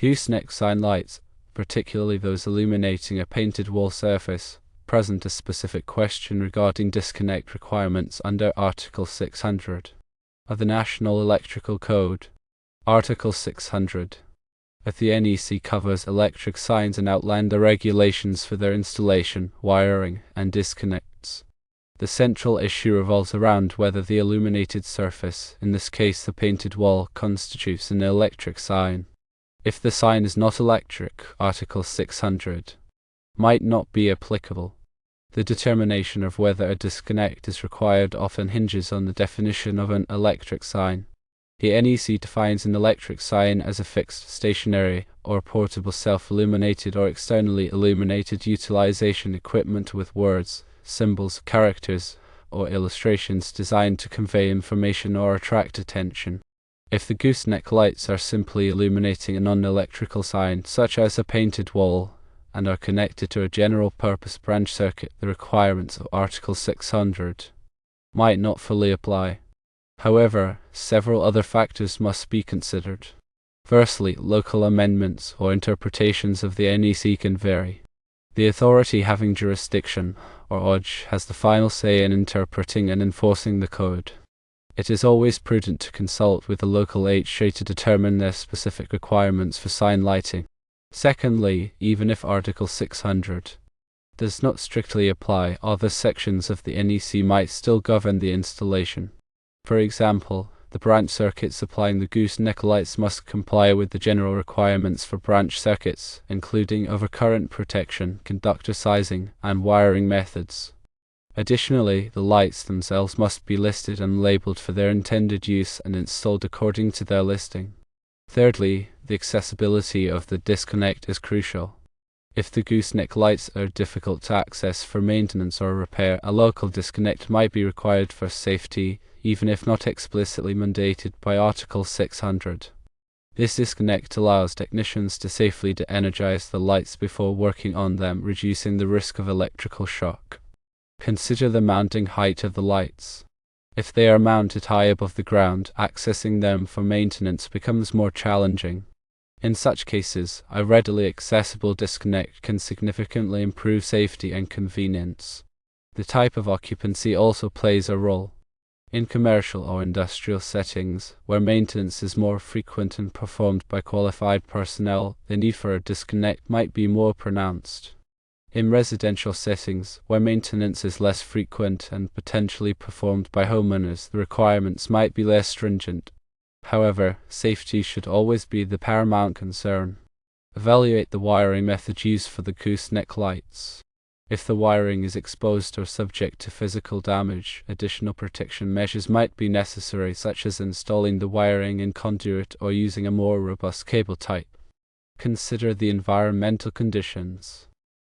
Gooseneck sign lights, particularly those illuminating a painted wall surface, present a specific question regarding disconnect requirements under Article 600 of the National Electrical Code. Article 600 of the NEC covers electric signs and outlines the regulations for their installation, wiring, and disconnects. The central issue revolves around whether the illuminated surface, in this case the painted wall, constitutes an electric sign. If the sign is not electric, Article 600 might not be applicable. The determination of whether a disconnect is required often hinges on the definition of an electric sign. The NEC defines an electric sign as a fixed, stationary, or portable self-illuminated or externally illuminated utilization equipment with words, symbols, characters, or illustrations designed to convey information or attract attention. If the gooseneck lights are simply illuminating a non-electrical sign, such as a painted wall, and are connected to a general-purpose branch circuit, the requirements of Article 600 might not fully apply. However, several other factors must be considered. Firstly, local amendments or interpretations of the NEC can vary. The authority having jurisdiction, or OJ, has the final say in interpreting and enforcing the code. It is always prudent to consult with the local HA to determine their specific requirements for sign lighting. Secondly, even if Article 600 does not strictly apply, other sections of the NEC might still govern the installation. For example, the branch circuit supplying the gooseneck lights must comply with the general requirements for branch circuits, including overcurrent protection, conductor sizing, and wiring methods. Additionally, the lights themselves must be listed and labeled for their intended use and installed according to their listing. Thirdly, the accessibility of the disconnect is crucial. If the gooseneck lights are difficult to access for maintenance or repair, a local disconnect might be required for safety, even if not explicitly mandated by Article 600. This disconnect allows technicians to safely de-energize the lights before working on them, reducing the risk of electrical shock. Consider the mounting height of the lights. If they are mounted high above the ground, accessing them for maintenance becomes more challenging. In such cases, a readily accessible disconnect can significantly improve safety and convenience. The type of occupancy also plays a role. In commercial or industrial settings, where maintenance is more frequent and performed by qualified personnel, the need for a disconnect might be more pronounced. In residential settings, where maintenance is less frequent and potentially performed by homeowners, the requirements might be less stringent. However, safety should always be the paramount concern. Evaluate the wiring method used for the gooseneck lights. If the wiring is exposed or subject to physical damage, additional protection measures might be necessary, such as installing the wiring in conduit or using a more robust cable type. Consider the environmental conditions.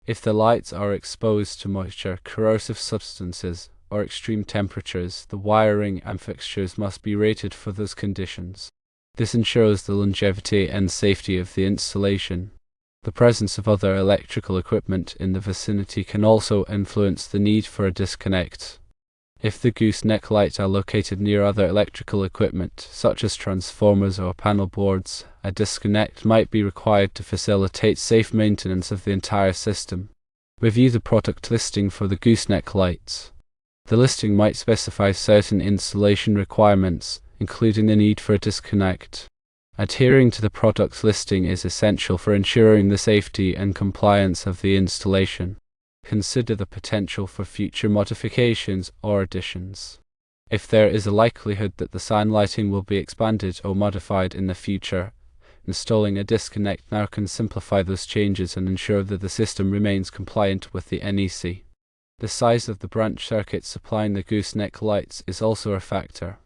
If the lights are exposed to moisture, corrosive substances, or extreme temperatures, the wiring and fixtures must be rated for those conditions. This ensures the longevity and safety of the installation. The presence of other electrical equipment in the vicinity can also influence the need for a disconnect. If the gooseneck lights are located near other electrical equipment, such as transformers or panel boards, a disconnect might be required to facilitate safe maintenance of the entire system. Review the product listing for the gooseneck lights. The listing might specify certain installation requirements, including the need for a disconnect. Adhering to the product listing is essential for ensuring the safety and compliance of the installation. Consider the potential for future modifications or additions. If there is a likelihood that the sign lighting will be expanded or modified in the future, installing a disconnect now can simplify those changes and ensure that the system remains compliant with the NEC. The size of the branch circuit supplying the gooseneck lights is also a factor.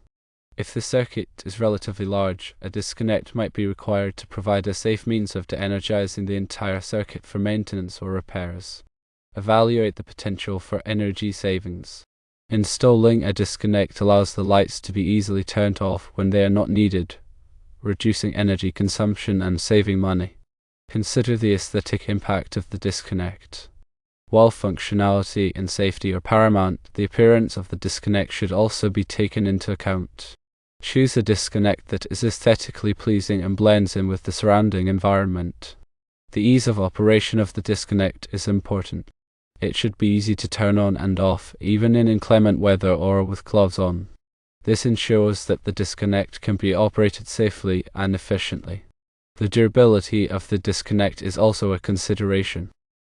If the circuit is relatively large, a disconnect might be required to provide a safe means of de-energizing the entire circuit for maintenance or repairs. Evaluate the potential for energy savings. Installing a disconnect allows the lights to be easily turned off when they are not needed, reducing energy consumption and saving money. Consider the aesthetic impact of the disconnect. While functionality and safety are paramount, the appearance of the disconnect should also be taken into account. Choose a disconnect that is aesthetically pleasing and blends in with the surrounding environment. The ease of operation of the disconnect is important. It should be easy to turn on and off, even in inclement weather or with gloves on. This ensures that the disconnect can be operated safely and efficiently. The durability of the disconnect is also a consideration.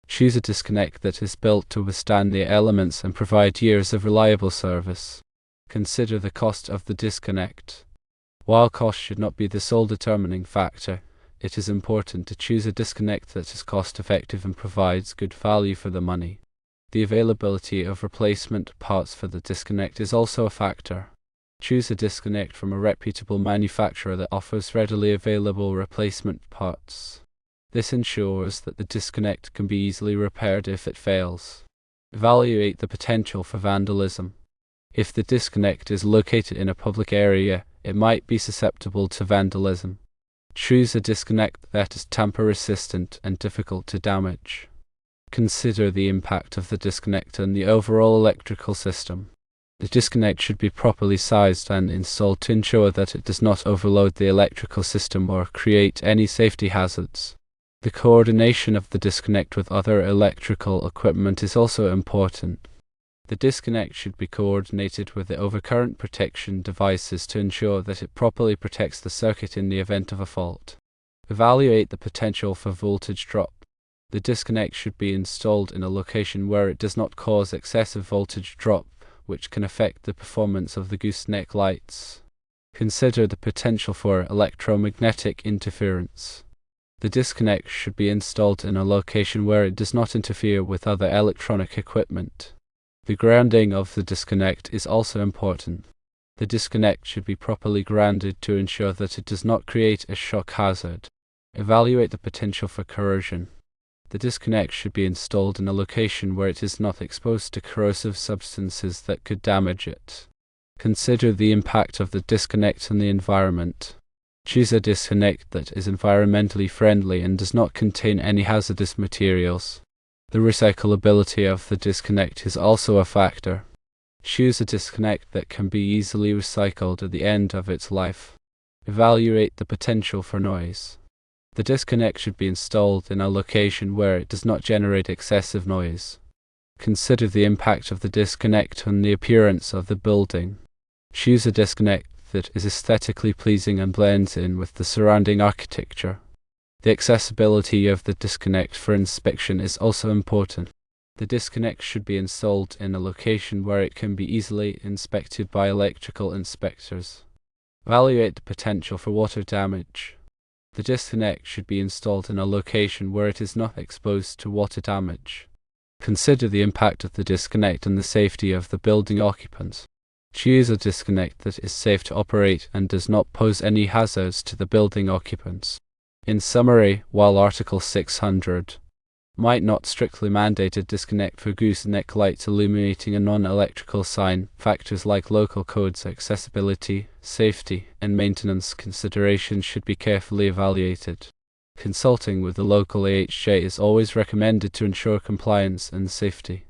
Choose a disconnect that is built to withstand the elements and provide years of reliable service. Consider the cost of the disconnect. While cost should not be the sole determining factor, it is important to choose a disconnect that is cost-effective and provides good value for the money. The availability of replacement parts for the disconnect is also a factor. Choose a disconnect from a reputable manufacturer that offers readily available replacement parts. This ensures that the disconnect can be easily repaired if it fails. Evaluate the potential for vandalism. If the disconnect is located in a public area, it might be susceptible to vandalism. Choose a disconnect that is tamper-resistant and difficult to damage. Consider the impact of the disconnect on the overall electrical system. The disconnect should be properly sized and installed to ensure that it does not overload the electrical system or create any safety hazards. The coordination of the disconnect with other electrical equipment is also important. The disconnect should be coordinated with the overcurrent protection devices to ensure that it properly protects the circuit in the event of a fault. Evaluate the potential for voltage drop. The disconnect should be installed in a location where it does not cause excessive voltage drop, which can affect the performance of the Goose-Neck lights. Consider the potential for electromagnetic interference. The disconnect should be installed in a location where it does not interfere with other electronic equipment. The grounding of the disconnect is also important. The disconnect should be properly grounded to ensure that it does not create a shock hazard. Evaluate the potential for corrosion. The disconnect should be installed in a location where it is not exposed to corrosive substances that could damage it. Consider the impact of the disconnect on the environment. Choose a disconnect that is environmentally friendly and does not contain any hazardous materials. The recyclability of the disconnect is also a factor. Choose a disconnect that can be easily recycled at the end of its life. Evaluate the potential for noise. The disconnect should be installed in a location where it does not generate excessive noise. Consider the impact of the disconnect on the appearance of the building. Choose a disconnect that is aesthetically pleasing and blends in with the surrounding architecture. The accessibility of the disconnect for inspection is also important. The disconnect should be installed in a location where it can be easily inspected by electrical inspectors. Evaluate the potential for water damage. The disconnect should be installed in a location where it is not exposed to water damage. Consider the impact of the disconnect on the safety of the building occupants. Choose a disconnect that is safe to operate and does not pose any hazards to the building occupants. In summary, while Article 600 might not strictly mandate a disconnect for Goose-Neck lights illuminating a non-electrical sign, factors like local codes, accessibility, safety, and maintenance considerations should be carefully evaluated. Consulting with the local AHJ is always recommended to ensure compliance and safety.